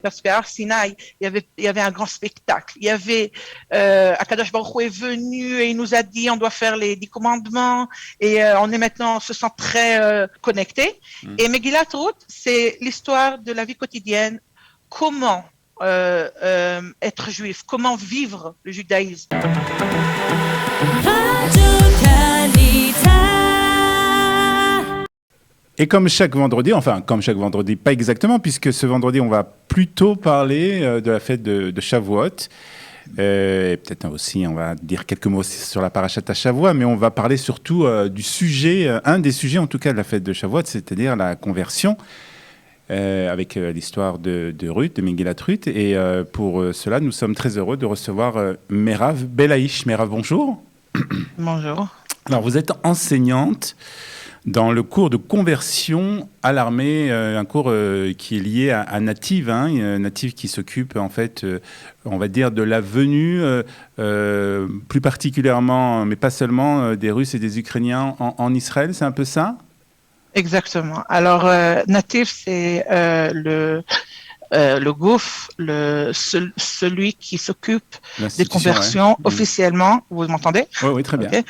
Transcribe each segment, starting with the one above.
Parce qu'à Sinaï, il y avait un grand spectacle. Il y avait Akadosh Baruch Hu est venu et il nous a dit on doit faire les 10 commandements et on est maintenant, on se sent très connecté. Et Megillat Ruth, c'est l'histoire de la vie quotidienne. Comment être juif, comment vivre le judaïsme. Et comme chaque vendredi, enfin comme chaque vendredi, pas exactement, puisque ce vendredi, on va plutôt parler de la fête de Shavuot. Et peut-être aussi, on va dire quelques mots sur la parashat Shavua, mais on va parler surtout du sujet, un des sujets en tout cas de la fête de Shavuot, c'est-à-dire la conversion, avec l'histoire de Ruth, de Megillat Ruth. Et pour cela, nous sommes très heureux de recevoir Merav Belaïch. Merav, bonjour. Bonjour. Alors, vous êtes enseignante dans le cours de conversion à l'armée, un cours qui est lié à Native, Native qui s'occupe en fait, on va dire, de la venue, plus particulièrement, mais pas seulement, des Russes et des Ukrainiens en Israël, c'est un peu ça? Exactement. Alors, Native, c'est le GOUF, celui qui s'occupe des conversions officiellement. Vous m'entendez? Oui, oui, très bien. Okay.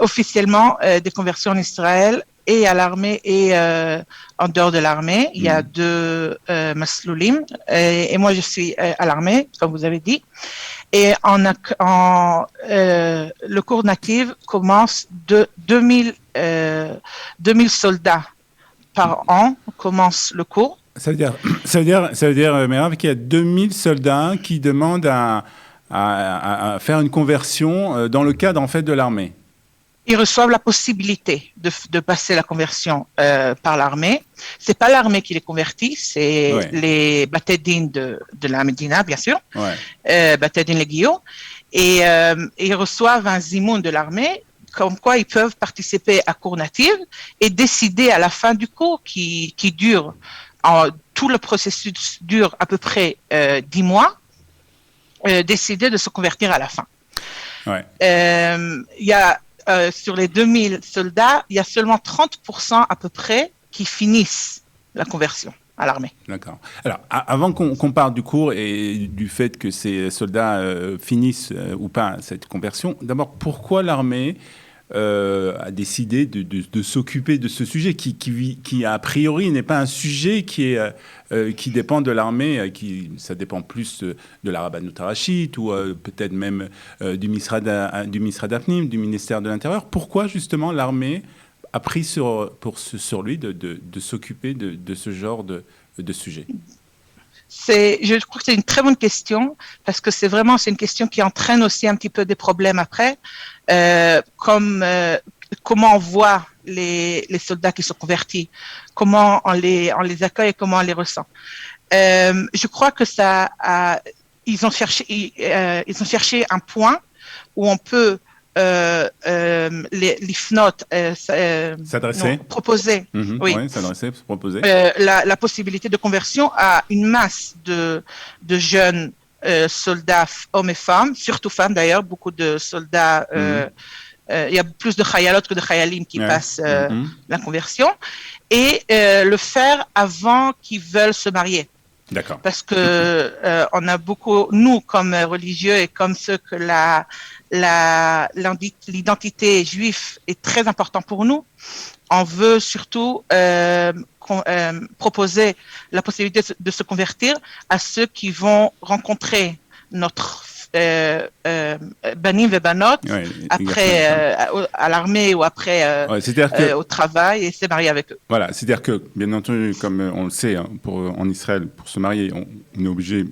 Officiellement des conversions en Israël et à l'armée et en dehors de l'armée. Il y a deux masloulim et moi je suis à l'armée, comme vous avez dit. Et le cours Native commence de 2000 soldats par an commence le cours. Ça veut dire, Merav, qu'il y a 2000 soldats qui demandent à faire une conversion dans le cadre en fait de l'armée. Ils reçoivent la possibilité de passer la conversion par l'armée. C'est pas l'armée qui les convertit, c'est les Batédines de la Médina, bien sûr, Batédines Legio, et ils reçoivent un zimoun de l'armée, comme quoi ils peuvent participer à cours Native et décider à la fin du cours qui dure, tout le processus dure à peu près 10 mois, décider de se convertir à la fin. Il y a sur les 2000 soldats, il y a seulement 30% à peu près qui finissent la conversion à l'armée. D'accord. Alors, avant qu'on parle du cours et du fait que ces soldats finissent ou pas cette conversion, d'abord, pourquoi l'armée a décidé de s'occuper de ce sujet qui, a priori, n'est pas un sujet qui dépend de l'armée, ça dépend plus de la Rabbanut Harashit ou peut-être même du Misrad Apnim, du ministère de l'Intérieur. Pourquoi, justement, l'armée a pris sur lui de s'occuper de ce genre de sujet? Je crois que c'est une très bonne question parce que c'est une question qui entraîne aussi un petit peu des problèmes après, comme comment on voit les soldats qui sont convertis, comment on les accueille et comment on les ressent. Je crois que ils ont cherché un point où on peut proposer, la possibilité de conversion à une masse de jeunes soldats, hommes et femmes, surtout femmes d'ailleurs, beaucoup de soldats, il y a plus de chayalot que de chayalim qui passent la conversion, et le faire avant qu'ils veulent se marier. D'accord. Parce que on a beaucoup, nous comme religieux et comme ceux que l'identité juive est très importante pour nous, on veut surtout proposer la possibilité de se convertir à ceux qui vont rencontrer notre banim et banot après à l'armée ou après au travail et se marier avec eux. Voilà, c'est-à-dire que, bien entendu, comme on le sait, en Israël, pour se marier, on est obligé,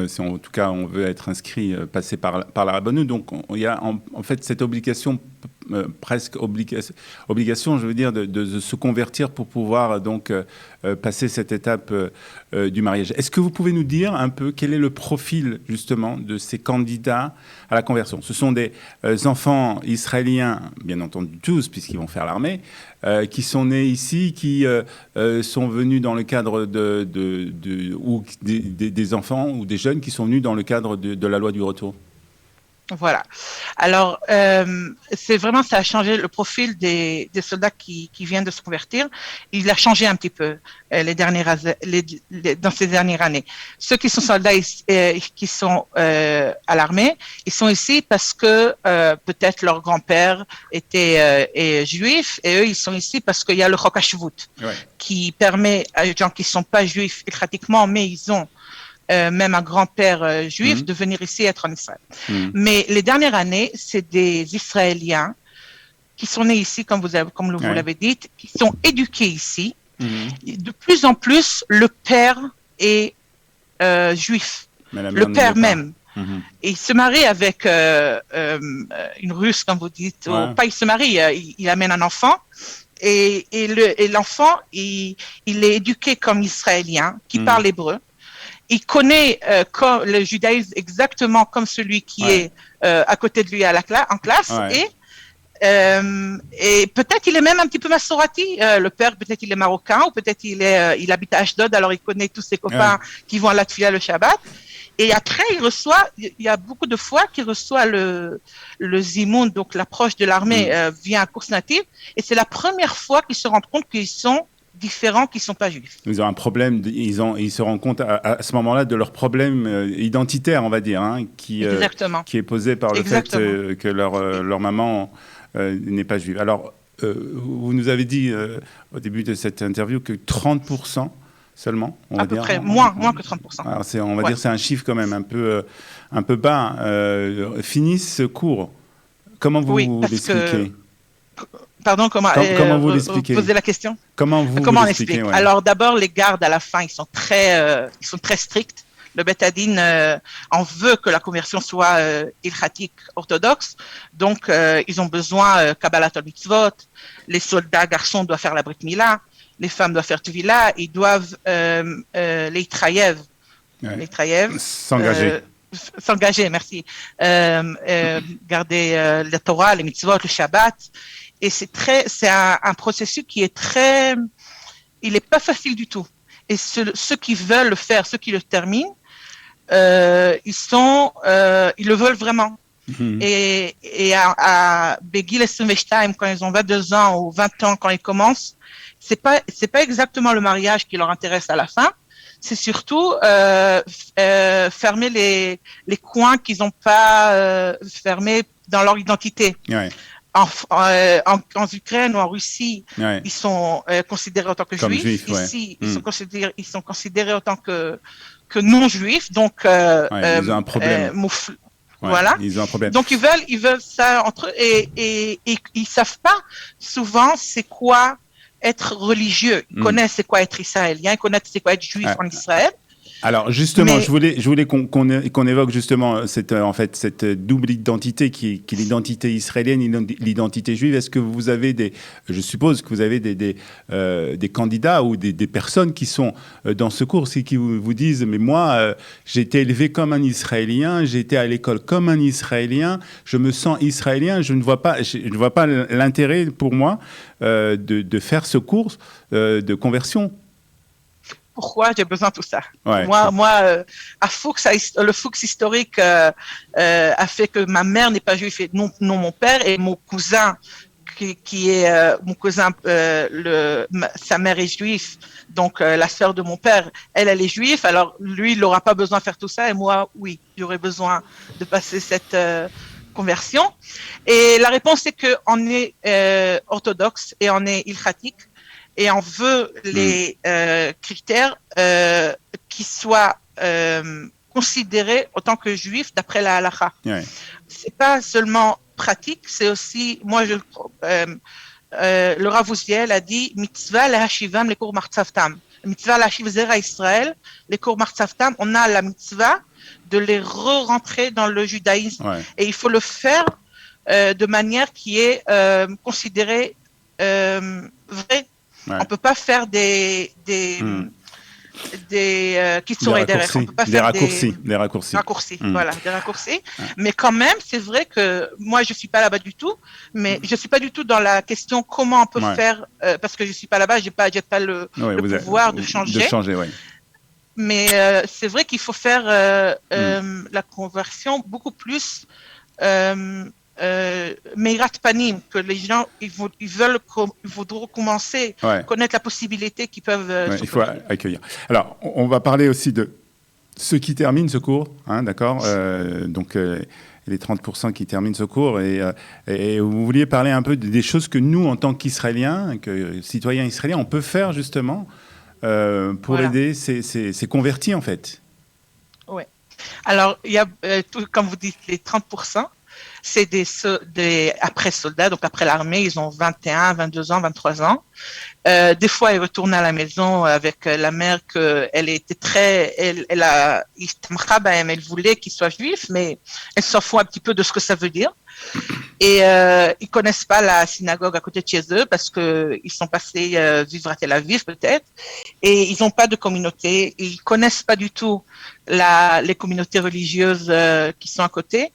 si en tout cas on veut être inscrit, passer par la Rabbanut. Donc il y a en fait cette obligation, presque obligation, je veux dire, de se convertir pour pouvoir donc passer cette étape du mariage. Est-ce que vous pouvez nous dire un peu quel est le profil justement de ces candidats à la conversion? Ce sont des enfants israéliens, bien entendu tous, puisqu'ils vont faire l'armée, qui sont nés ici, qui sont venus dans le cadre ou des enfants ou des jeunes qui sont venus dans le cadre de la loi du retour? Voilà. Alors, c'est vraiment, ça a changé le profil des soldats qui viennent de se convertir. Il a changé un petit peu dans ces dernières années. Ceux qui sont soldats qui sont à l'armée, ils sont ici parce que peut-être leur grand-père était juif et eux, ils sont ici parce qu'il y a le Chok HaShvut qui permet à des gens qui ne sont pas juifs pratiquement, mais ils ont même un grand-père juif, de venir ici être en Israël. Mais les dernières années, c'est des Israéliens qui sont nés ici, comme vous l'avez dit, qui sont éduqués ici. De plus en plus, le père est juif, le père même. Et il se marie avec une Russe, comme vous dites. Pas il se marie, il amène un enfant. Et l'enfant, il est éduqué comme Israélien, qui parle hébreu. Il connaît le judaïsme exactement comme celui qui est à côté de lui en classe. Et peut-être il est même un petit peu massorati. Le père, peut-être il est marocain, ou peut-être il habite à Ashdod, alors il connaît tous ses copains qui vont à la tefila le Shabbat. Et après, il y a beaucoup de fois qu'il reçoit le zimoun, donc l'approche de l'armée via un cours natif. Et c'est la première fois qu'ils se rendent compte qu'ils sont différents, qui ne sont pas juifs. Ils ont un problème, ils se rendent compte à ce moment-là de leur problème identitaire, on va dire, qui est posé par le fait que leur maman n'est pas juive. Alors, vous nous avez dit au début de cette interview que 30% seulement, on va dire. À peu près, moins que 30%. Alors on va dire c'est un chiffre quand même un peu bas. Finissent ce cours. Comment vous l'expliquez? Pardon, comment vous l'expliquez? Posez la question. Comment l'expliquez? Alors d'abord, les gardes à la fin, ils sont très stricts. Le Beth Din en veut que la conversion soit ilchatique orthodoxe. Donc, ils ont besoin Kabbalat al-Mitzvot. Les soldats garçons doivent faire la Brit Mila. Les femmes doivent faire Tuvila. Ils doivent les Trayev. S'engager, merci. Garder la Torah, les Mitzvot, le Shabbat. Et c'est un processus qui est il n'est pas facile du tout. Et ceux qui veulent le faire, ceux qui le terminent, ils le veulent vraiment. Et à Begil Esrem, quand ils ont 22 ans ou 20 ans, quand ils commencent, c'est pas exactement le mariage qui leur intéresse à la fin. C'est surtout fermer les coins qu'ils n'ont pas fermés dans leur identité. En Ukraine ou en Russie, ils sont considérés en tant que juifs. Ici, ils sont considérés en tant que non-juifs. Donc, ils ont un problème. Voilà. Ils ont un problème. Donc, ils veulent ça entre eux et ils savent pas souvent c'est quoi être religieux. Ils connaissent c'est quoi être israélien, ils connaissent c'est quoi être juif en Israël. Alors justement, je voulais qu'on évoque justement cette double identité qui est l'identité israélienne et l'identité juive. Est-ce que vous avez je suppose que vous avez des candidats ou des personnes qui sont dans ce cours et qui vous disent mais moi j'ai été élevé comme un Israélien, j'ai été à l'école comme un Israélien, je me sens israélien, je ne vois pas l'intérêt pour moi de faire ce cours de conversion. Pourquoi j'ai besoin de tout ça? Moi, le Fuchs historique a fait que ma mère n'est pas juive et non mon père, et mon cousin qui est mon cousin, sa mère est juive, donc la sœur de mon père, elle est juive. Alors lui, il n'aura pas besoin de faire tout ça, et moi, oui, j'aurais besoin de passer cette conversion. Et la réponse est que on est orthodoxe et on est ilchatique. Et on veut les critères qui soient considérés en tant que juifs d'après la halakha. C'est pas seulement pratique, c'est aussi, le Rav Uziel a dit mitzvah lahashivam les cours martzavtam. Mitzvah lahashiv zera Israël, les cours martzavtam, on a la mitzvah de les re-rentrer dans le judaïsme. Et il faut le faire de manière qui est considérée vraie. On ne peut pas faire des raccourcis. Voilà, des raccourcis. Mais quand même, c'est vrai que moi, je suis pas là-bas du tout, mais je suis pas du tout dans la question comment on peut faire, parce que je suis pas là-bas, j'ai pas le pouvoir de changer. Mais c'est vrai qu'il faut faire la conversion beaucoup plus Meirat Panim, que les gens ils voudront commencer, connaître la possibilité qu'ils peuvent. Il faut accueillir. Alors, on va parler aussi de ceux qui terminent ce cours, hein, d'accord. Donc, les 30% qui terminent ce cours. Et vous vouliez parler un peu des choses que nous, en tant qu'Israéliens, que citoyens israéliens, on peut faire justement pour aider ces convertis, en fait. Oui. Alors, il y a, comme vous dites, les 30%. C'est des après-soldats, donc après l'armée, ils ont 21, 22 ans, 23 ans. Des fois, ils retournent à la maison avec la mère qu'elle était très, elle voulait qu'ils soient juifs, mais elle s'en fout un petit peu de ce que ça veut dire. Et ils connaissent pas la synagogue à côté de chez eux parce que ils sont passés vivre à Tel Aviv peut-être, et ils n'ont pas de communauté. Ils connaissent pas du tout les communautés religieuses qui sont à côté.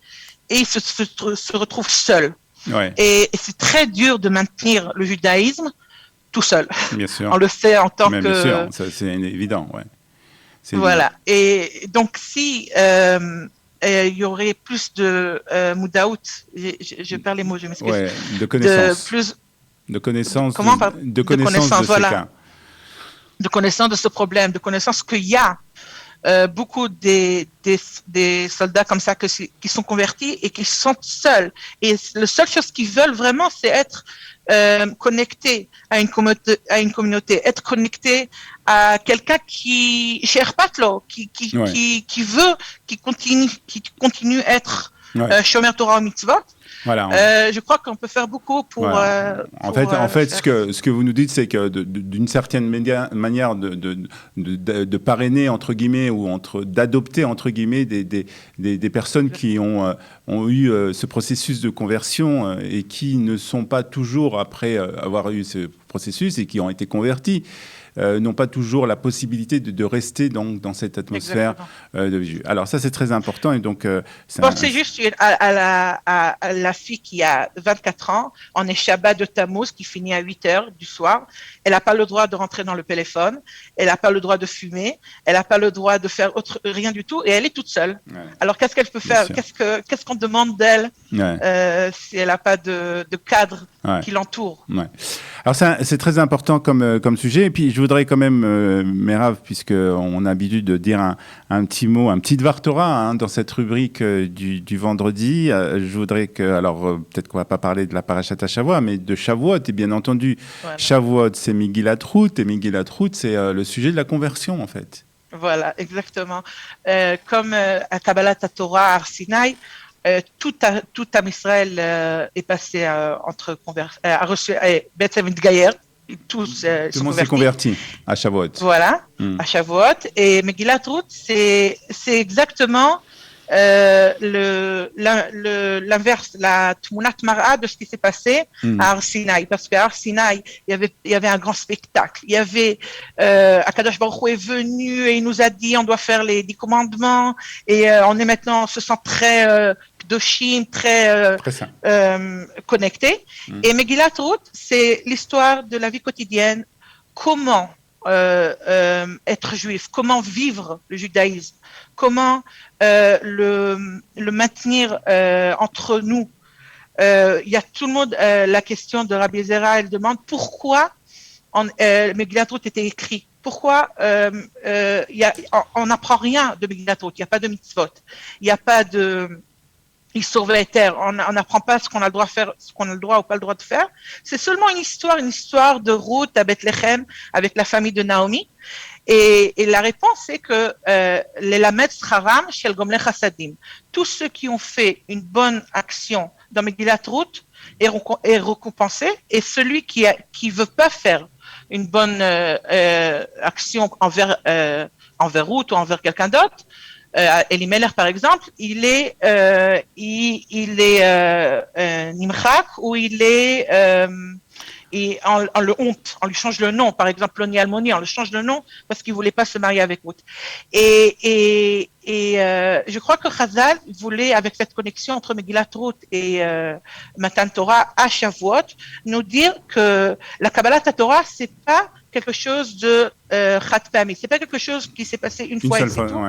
Et ils se retrouvent seuls. Ouais. Et c'est très dur de maintenir le judaïsme tout seul. Bien sûr. On le sait en tant que... Bien sûr, ça, c'est évident. Ouais. Voilà. Évident. Et donc, si il y aurait plus de moudaout, je perds les mots, je m'excuse. Ouais, de connaissance. De connaissance. De connaissance, voilà. De connaissance de ce problème, de connaissance qu'il y a. Beaucoup des soldats comme ça qui sont convertis et qui sont seuls. Et la seule chose qu'ils veulent vraiment, c'est être connectés à une communauté, être connectés à quelqu'un qui cher patlo, qui veut, qui continue à être shomer Torah mitzvot. Voilà, je crois qu'on peut faire beaucoup pour. Voilà. En fait, ce que vous nous dites, c'est que d'une certaine manière de parrainer entre guillemets ou d'adopter entre guillemets des personnes qui ont eu ce processus de conversion et qui ne sont pas toujours après avoir eu ce processus et qui ont été convertis. N'ont pas toujours la possibilité de rester dans cette atmosphère de vie. Alors ça, c'est très important. Et donc, c'est juste à la fille qui a 24 ans, on est Shabbat de Tammuz, qui finit à 8 heures du soir. Elle n'a pas le droit de rentrer dans le téléphone. Elle n'a pas le droit de fumer. Elle n'a pas le droit de faire rien du tout. Et elle est toute seule. Ouais. Alors, qu'est-ce qu'elle peut faire? Qu'est-ce qu'on demande d'elle si elle n'a pas de cadre qui l'entoure? Alors, c'est très important comme sujet. Et puis, je voudrais quand même, Merav, puisqu'on a l'habitude de dire un petit mot, un petit Dvar Torah dans cette rubrique du vendredi. Je voudrais alors peut-être qu'on ne va pas parler de la Parashat HaShavua, mais de Shavuot. Et bien entendu, Shavuot, c'est Megillat Ruth. Et Megillat Ruth, c'est le sujet de la conversion, en fait. Voilà, exactement. Comme à Kabbalat Torah à Har Sinai, tout Am Israël est passé a reçu Beth Gayer. Tous tout le monde s'est converti à Shavuot. Voilà, à Shavuot. Et Megillat Ruth, c'est exactement l'inverse, la Tmunat Mar'a de ce qui s'est passé à Har Sinai. Parce qu'à Har Sinai, il y avait un grand spectacle. Il y avait Akadosh Baruch Hu est venu et il nous a dit on doit faire les 10 commandements et on se sent très Doshim, très connecté. Et Megillat Ruth, c'est l'histoire de la vie quotidienne. Comment être juif, comment vivre le judaïsme, comment le maintenir entre nous. Il y a tout le monde, la question de Rabbi Zera, elle demande pourquoi Megillat Ruth était écrit. Pourquoi on n'apprend rien de Megillat Ruth, il n'y a pas de mitzvot, il n'y a pas de Issur Ve'eter, on n'apprend pas ce qu'on a le droit de faire, ce qu'on a le droit ou pas le droit de faire. C'est seulement une histoire de Ruth à Bethléem avec la famille de Naomi. Et la réponse est que les Lamed Scharam Shel Gomlei Chassadim, tous ceux qui ont fait une bonne action dans Megillat Ruth est récompensé, et celui qui veut pas faire une bonne action envers Ruth ou envers quelqu'un d'autre, Elimelech par exemple, il est Nimchak, ou il est on le honte, on lui change le nom. Par exemple, Ploni Almoni, on le change le nom parce qu'il voulait pas se marier avec Ruth. Et je crois que Chazal voulait, avec cette connexion entre Megillat Ruth et Matan Torah à Shavuot, nous dire que la Kabbalat Torah, c'est pas quelque chose de Chat Pami, c'est pas quelque chose qui s'est passé une fois et c'est tout.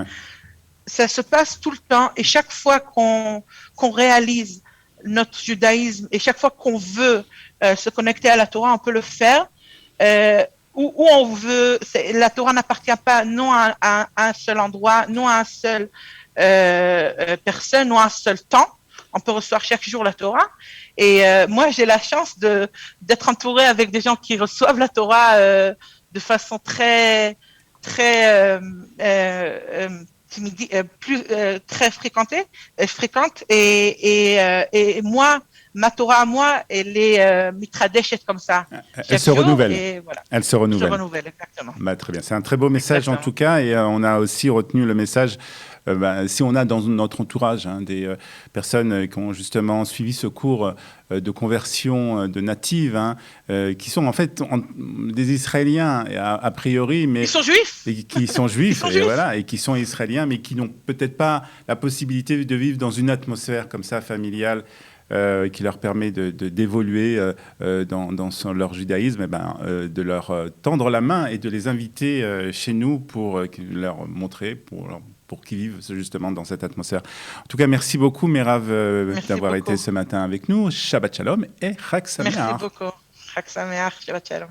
ça se passe tout le temps, et chaque fois qu'on réalise notre judaïsme, et chaque fois qu'on veut se connecter à la Torah, on peut le faire. Où on veut, la Torah n'appartient pas non à un seul endroit, non à un seul personne, non à un seul temps. On peut recevoir chaque jour la Torah. Et moi, j'ai la chance d'être entourée avec des gens qui reçoivent la Torah de façon très fréquente. Et moi, ma Torah à moi, elle est mitradeshet comme ça. Elle se renouvelle. Voilà. Elle se renouvelle. Se renouvelle, exactement. Très bien. C'est un très beau message en tout cas. Et on a aussi retenu le message, si on a dans notre entourage des personnes qui ont justement suivi ce cours de conversion de natives, qui sont en fait des Israéliens a priori, mais ils sont juifs. Qui sont juifs, voilà, et qui sont Israéliens, mais qui n'ont peut-être pas la possibilité de vivre dans une atmosphère comme ça familiale. Qui leur permet d'évoluer dans leur judaïsme, de leur tendre la main et de les inviter chez nous pour leur montrer, pour qu'ils vivent justement dans cette atmosphère. En tout cas, merci beaucoup, Merav, d'avoir été ce matin avec nous. Shabbat Shalom et Chag Sameach. Merci beaucoup. Chag Sameach, Shabbat Shalom.